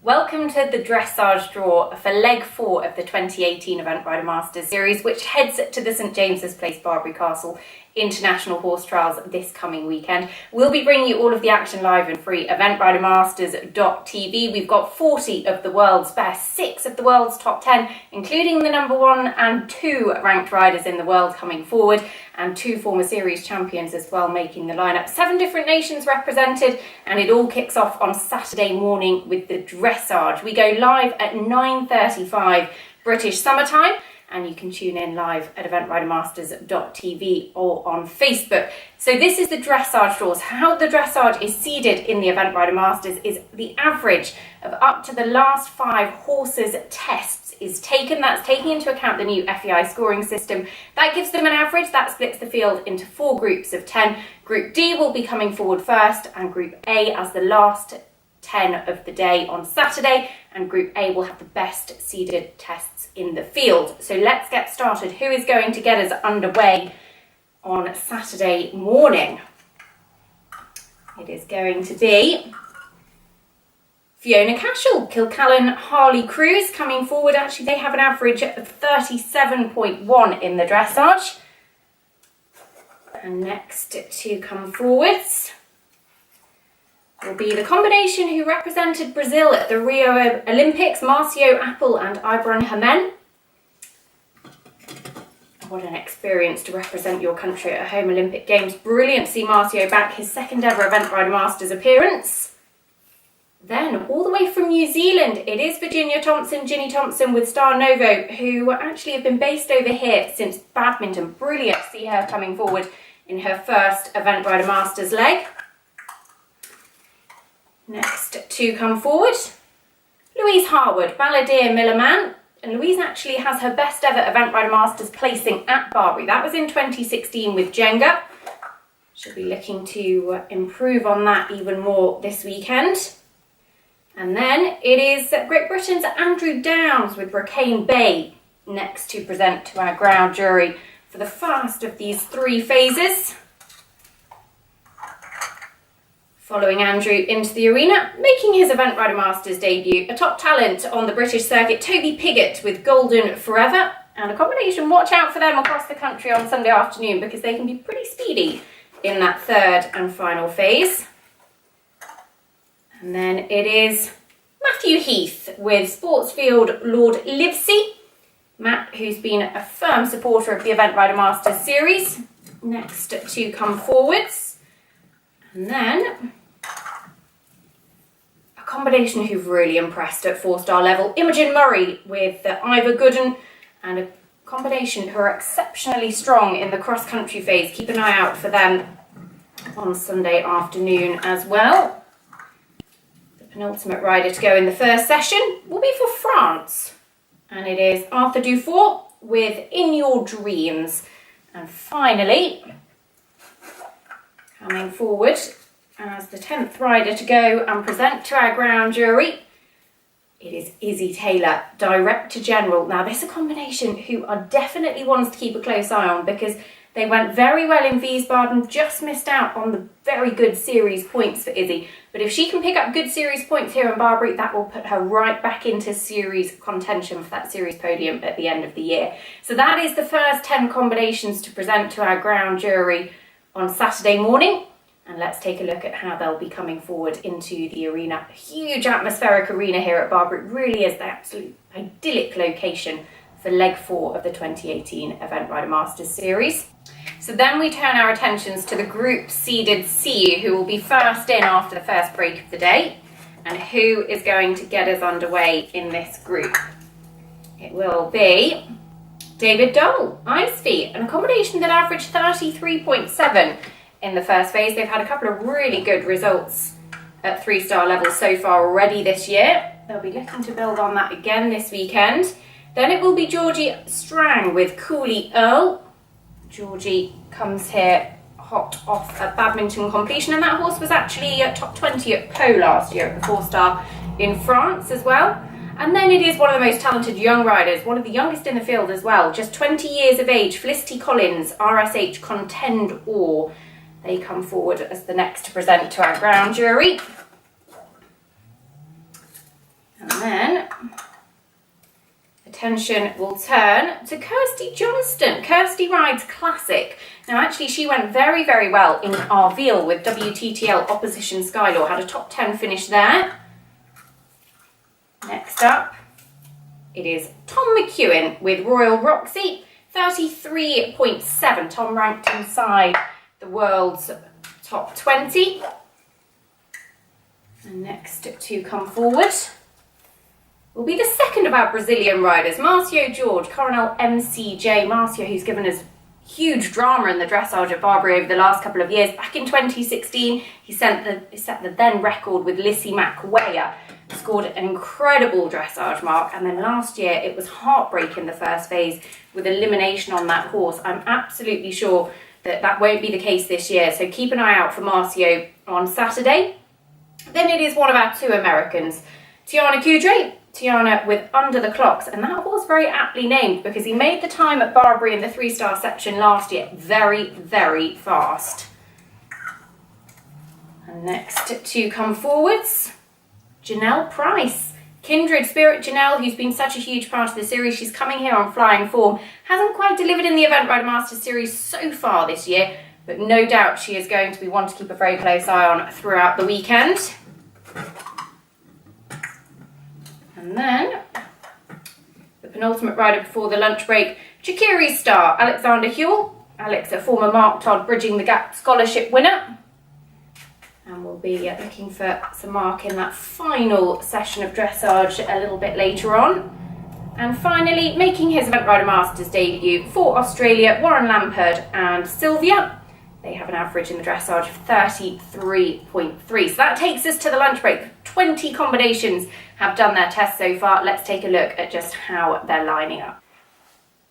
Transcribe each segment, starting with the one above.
Welcome to the Dressage draw for leg 4 of the 2018 Event Rider Masters series, which heads to the St James's Place Barbury Castle International Horse Trials this coming weekend. We'll be bringing you all of the action live and free at eventridermasters.tv. We've got 40 of the world's best, 6 of the world's top 10, including the number 1 and 2 ranked riders in the world coming forward, and 2 former series champions as well making the lineup. 7 different nations represented, and it all kicks off on Saturday morning with the Dressage. We go live at 9:35 British summer time, and you can tune in live at eventridermasters.tv or on Facebook. So this is the Dressage draws. How the Dressage is seeded in the Event Rider Masters is the average of up to the last 5 horses' tests is taken. That's taking into account the new FEI scoring system. That gives them an average. That splits the field into 4 groups of 10. Group D will be coming forward first, and Group A as the last 10 of the day on Saturday, and Group A will have the best seeded tests in the field. So let's get started. Who is going to get us underway on Saturday morning? It is going to be Fiona Cashel, Kilcallan Harley Cruz coming forward. Actually, they have an average of 37.1 in the Dressage. And next to come forwards will be the combination who represented Brazil at the Rio Olympics, Marcio Apple and Ibron Hamen. What an experience to represent your country at a home Olympic Games. Brilliant to see Marcio back, his second ever Event Rider Masters appearance. Then, all the way from New Zealand, it is Virginia Thompson, Ginny Thompson with Star Novo, who actually have been based over here since badminton. Brilliant to see her coming forward in her first Event Rider Masters leg. Next to come forward, Louise Harwood, Balladeer Millerman. And Louise actually has her best ever Event Rider Masters placing at Barbury. That was in 2016 with Jenga. She'll be looking to improve on that even more this weekend. And then it is Great Britain's Andrew Downs with Rocane Bay next to present to our ground jury for the first of these 3 phases. Following Andrew into the arena, making his Event Rider Masters debut, a top talent on the British circuit, Toby Piggott with Golden Forever, and a combination. Watch out for them across the country on Sunday afternoon because they can be pretty speedy in that 3rd and final phase. And then it is Matthew Heath with Sportsfield Lord Livesey. Matt, who's been a firm supporter of the Event Rider Masters series, next to come forwards. And then a combination who've really impressed at 4-star level, Imogen Murray with Ivor Gooden, and a combination who are exceptionally strong in the cross-country phase. Keep an eye out for them on Sunday afternoon as well. Penultimate rider to go in the first session will be for France, and it is Arthur Dufour with In Your Dreams. And finally, coming forward as the 10th rider to go and present to our ground jury, it is Izzy Taylor, Director General. Now this is a combination who are definitely ones to keep a close eye on because they went very well in Wiesbaden, just missed out on the very good series points for Izzy. But if she can pick up good series points here in Barbury, that will put her right back into series contention for that series podium at the end of the year. So that is the first 10 combinations to present to our ground jury on Saturday morning. And let's take a look at how they'll be coming forward into the arena. A huge atmospheric arena here at Barbury. It really is the absolute idyllic location for leg 4 of the 2018 Event Rider Masters series. So then we turn our attentions to the group seeded C, who will be first in after the first break of the day, and who is going to get us underway in this group. It will be David Dole, Ice Feet, an accommodation that averaged 33.7 in the first phase. They've had a couple of really good results at 3-star level so far already this year. They'll be looking to build on that again this weekend. Then it will be Georgie Strang with Cooley Earl. Georgie comes here hot off a badminton completion, and that horse was actually top 20 at Pau last year at the 4-star in France as well. And then it is one of the most talented young riders, one of the youngest in the field as well, just 20 years of age, Felicity Collins, RSH Contend Or. They come forward as the next to present to our ground jury. And then attention will turn to Kirsty Johnston. Kirsty rides Classic. Now actually she went very, very well in Arville with WTTL Opposition Skylaw, had a top 10 finish there. Next up, it is Tom McEwen with Royal Roxy, 33.7. Tom ranked inside the world's top 20. And next to come forward will be the second of our Brazilian riders, Marcio George, Coronel MCJ. Marcio, who's given us huge drama in the dressage at Barbury over the last couple of years. Back in 2016, he set the then record with Lissy McWeyer, scored an incredible dressage mark, and then last year it was heartbreaking the first phase with elimination on that horse. I'm absolutely sure that that won't be the case this year, so keep an eye out for Marcio on Saturday. Then it is one of our two Americans, Tiana Kudre. Tiana with Under the Clocks, and that horse very aptly named because he made the time at Barbury in the 3-star section last year very, very fast. And next to come forwards, Janelle Price. Kindred Spirit Janelle, who's been such a huge part of the series, she's coming here on flying form. Hasn't quite delivered in the Event Rider Masters series so far this year, but no doubt she is going to be one to keep a very close eye on throughout the weekend. And then, the penultimate rider before the lunch break, Chikiri's star, Alexander Hewell. Alex, a former Mark Todd Bridging the Gap scholarship winner. And we'll be looking for some mark in that final session of dressage a little bit later on. And finally, making his Event Rider Masters debut for Australia, Warren Lampard and Sylvia. They have an average in the dressage of 33.3. So that takes us to the lunch break. 20 combinations have done their test so far. Let's take a look at just how they're lining up.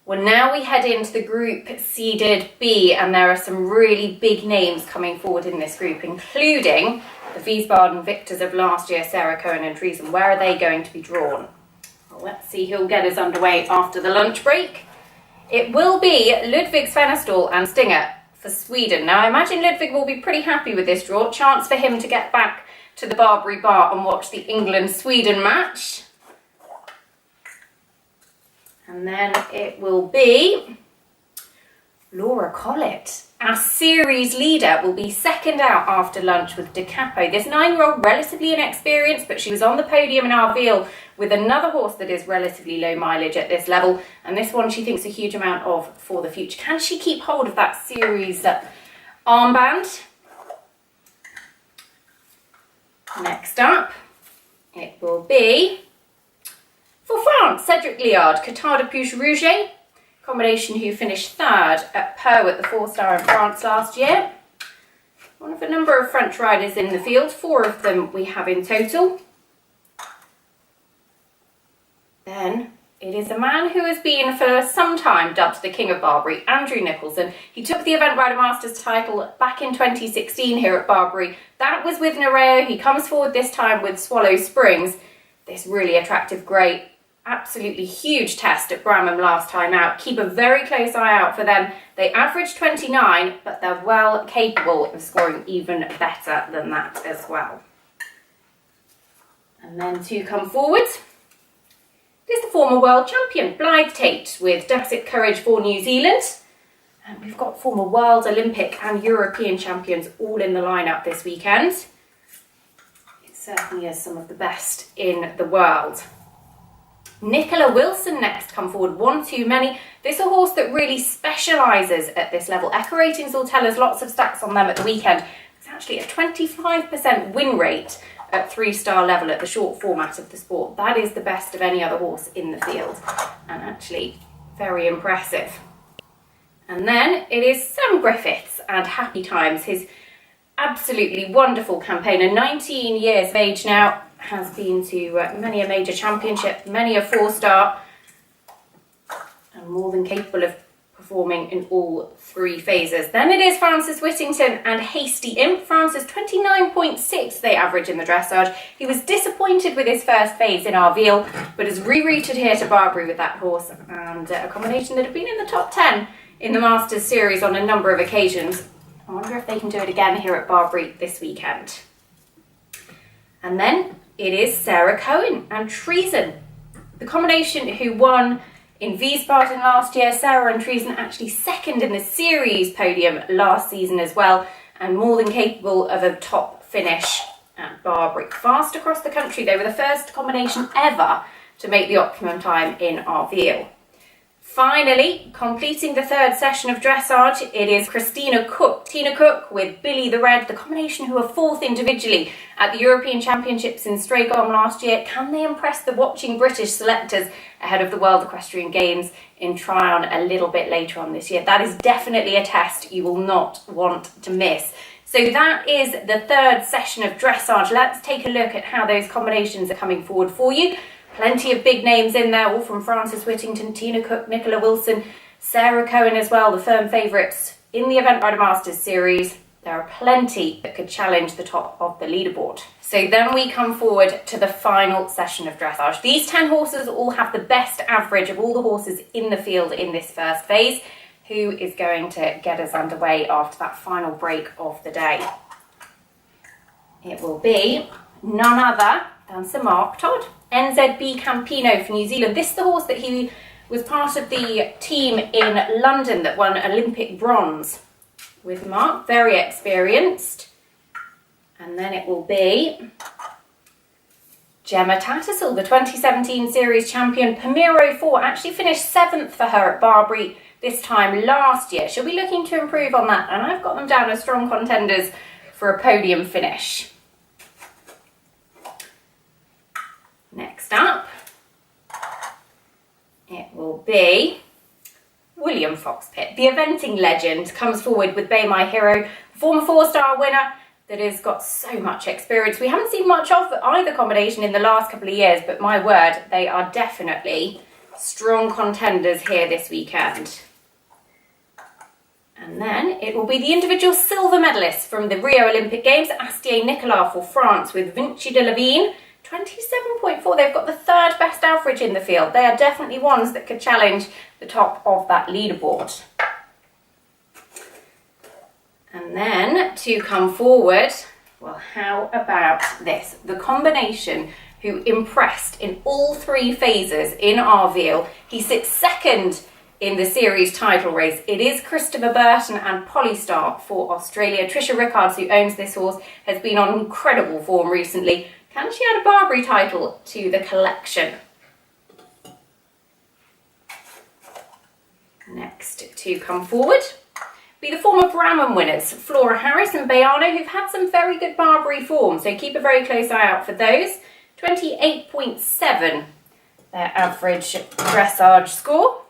Well, now we head into the group seeded B, and there are some really big names coming forward in this group, including the Wiesbaden victors of last year, Sarah Cohen and Treason. Where are they going to be drawn? Well, let's see who'll get us underway after the lunch break. It will be Ludwig Svenestål and Stinger for Sweden. Now, I imagine Ludwig will be pretty happy with this draw. Chance for him to get back to the Barbury Bar and watch the England-Sweden match. And then it will be Laura Collett. Our series leader will be second out after lunch with De Capo. This 9-year-old, relatively inexperienced, but she was on the podium in Arville with another horse that is relatively low mileage at this level. And this one she thinks a huge amount of for the future. Can she keep hold of that series armband? Next up, it will be for France, Cedric Liard, Qatar de Puche Rouget, combination who finished third at Perwood, the 4-star in France last year. One of a number of French riders in the field, 4 of them we have in total. Then it is a man who has been for some time dubbed the King of Barbury, Andrew Nicholson. He took the Event Rider Masters title back in 2016 here at Barbury. That was with Nereo. He comes forward this time with Swallow Springs, this really attractive grey. Absolutely huge test at Bramham last time out. Keep a very close eye out for them. They averaged 29, but they're well capable of scoring even better than that as well. And then to come forward is the former world champion, Blythe Tate, with Deficit Courage for New Zealand. And we've got former world, Olympic and European champions all in the lineup this weekend. It certainly is some of the best in the world. Nicola Wilson next come forward, one too many. This is a horse that really specialises at this level. Echo Ratings will tell us lots of stats on them at the weekend. It's actually a 25% win rate at 3-star level at the short format of the sport. That is the best of any other horse in the field, and actually very impressive. And then it is Sam Griffiths and Happy Times, his absolutely wonderful campaigner, 19 years of age now, has been to many a major championship, many a 4-star, and more than capable of performing in all 3 phases. Then it is Francis Whittington and Hasty Imp. Francis, 29.6 they average in the dressage. He was disappointed with his first phase in Arville, but has rerouted here to Barbury with that horse, and a combination that have been in the top 10 in the Masters series on a number of occasions. I wonder if they can do it again here at Barbury this weekend. And then it is Sarah Cohen and Treason. The combination who won in Wiesbaden last year. Sarah and Treason actually second in the series podium last season as well, and more than capable of a top finish at Barbury. Fast across the country, they were the first combination ever to make the optimum time in Arveil. Finally, completing the third session of dressage, it is Christina Cook. Tina Cook with Billy the Red, the combination who were fourth individually at the European Championships in Stragholm last year. Can they impress the watching British selectors ahead of the World Equestrian Games in Tryon a little bit later on this year? That is definitely a test you will not want to miss. So that is the third session of dressage. Let's take a look at how those combinations are coming forward for you. Plenty of big names in there, all from Frances Whittington, Tina Cook, Nicola Wilson, Sarah Cohen as well, the firm favourites in the Event Rider Masters series. There are plenty that could challenge the top of the leaderboard. So then we come forward to the final session of dressage. These 10 horses all have the best average of all the horses in the field in this first phase. Who is going to get us underway after that final break of the day? It will be none other than Sir Mark Todd. NZB Campino for New Zealand. This is the horse that he was part of the team in London that won Olympic bronze with Mark, very experienced. And then it will be Gemma Tattersall, the 2017 series champion. Pamiro 4 actually finished 7th for her at Barbury this time last year. She'll be looking to improve on that, and I've got them down as strong contenders for a podium finish. Next up, it will be William Foxpitt. The eventing legend comes forward with Bay My Hero, former 4-star winner that has got so much experience. We haven't seen much of either combination in the last couple of years, but my word, they are definitely strong contenders here this weekend. And then it will be the individual silver medalists from the Rio Olympic Games, Astier Nicolas for France with Vinci de la Vigne. 27.4, they've got the third best average in the field. They are definitely ones that could challenge the top of that leaderboard. And then to come forward, well, how about this? The combination who impressed in all three phases in Arveil. He sits second in the series title race. It is Christopher Burton and Polystar for Australia. Tricia Rickards, who owns this horse, has been on incredible form recently. Can she add a Barbury title to the collection? Next to come forward be the former Brahman winners, Flora Harris and Bayano, who've had some very good Barbury form, so keep a very close eye out for those. 28.7, their average dressage score.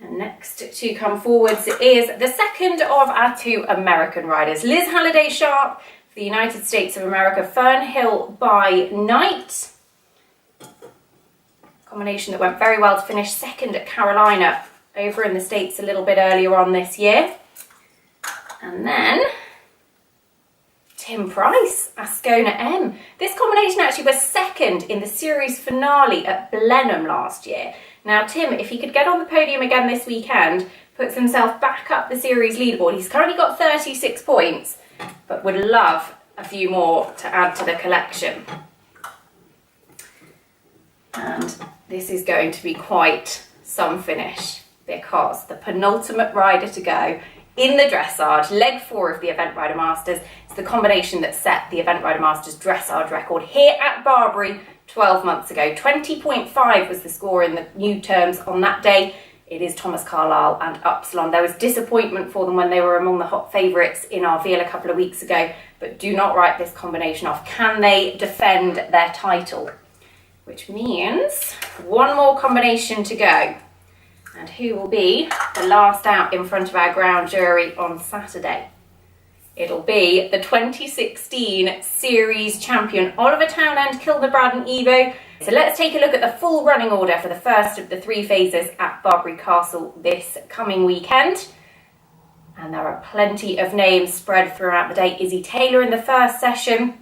And next to come forwards is the second of our two American riders, Liz Halliday Sharp, the United States of America, Fernhill by Night. Combination that went very well to finish second at Carolina over in the States a little bit earlier on this year. And then Tim Price, Ascona M. This combination actually was second in the series finale at Blenheim last year. Now Tim, if he could get on the podium again this weekend, puts himself back up the series leaderboard. He's currently got 36 points, but would love a few more to add to the collection. And this is going to be quite some finish, because the penultimate rider to go in the dressage, leg 4 of the Event Rider Masters, is the combination that set the Event Rider Masters dressage record here at Barbury 12 months ago. 20.5 was the score in the new terms on that day. It is Thomas Carlyle and Upsilon. There was disappointment for them when they were among the hot favourites in Arveil a couple of weeks ago, but do not write this combination off. Can they defend their title? Which means one more combination to go. And who will be the last out in front of our ground jury on Saturday? It'll be the 2016 series champion, Oliver Townend, Kilda Braddon Evo. So let's take a look at the full running order for the first of the three phases at Barbury Castle this coming weekend. And there are plenty of names spread throughout the day. Izzy Taylor in the first session,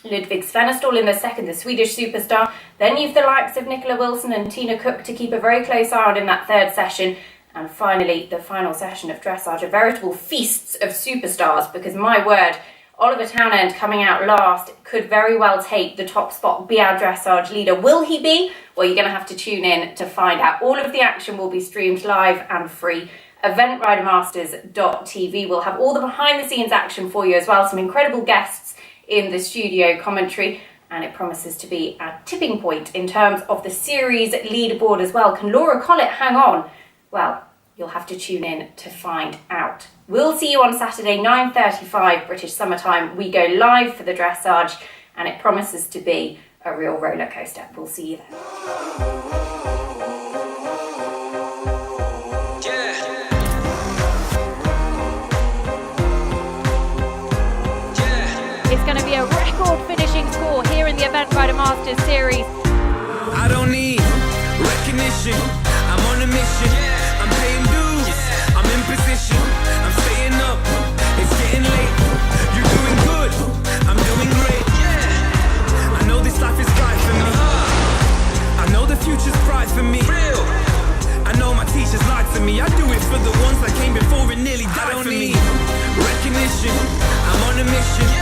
Ludwig Svenestål in the second, the Swedish superstar. Then you've the likes of Nicola Wilson and Tina Cook to keep a very close eye on in that third session. And finally, the final session of dressage, a veritable feasts of superstars, because my word, Oliver Townend coming out last could very well take the top spot, be our dressage leader. Will he be? Well, you're going to have to tune in to find out. All of the action will be streamed live and free. eventridermasters.tv will have all the behind the scenes action for you as well. Some incredible guests in the studio commentary, and it promises to be a tipping point in terms of the series leaderboard as well. Can Laura Collett hang on? Well, you'll have to tune in to find out. We'll see you on Saturday, 9:35 British summertime. We go live for the dressage, and it promises to be a real roller coaster. We'll see you then. It's going to be a record finishing score here in the Event Rider Masters series. I don't need recognition. I'm on a mission. I'm paying dues. I'm in position. I'm staying up. It's getting late. You're doing good. I'm doing great. I know this life is right for me. I know the future's bright for me. I know my teachers lied to me. I do it for the ones that came before and nearly died for me. Recognition. I'm on a mission.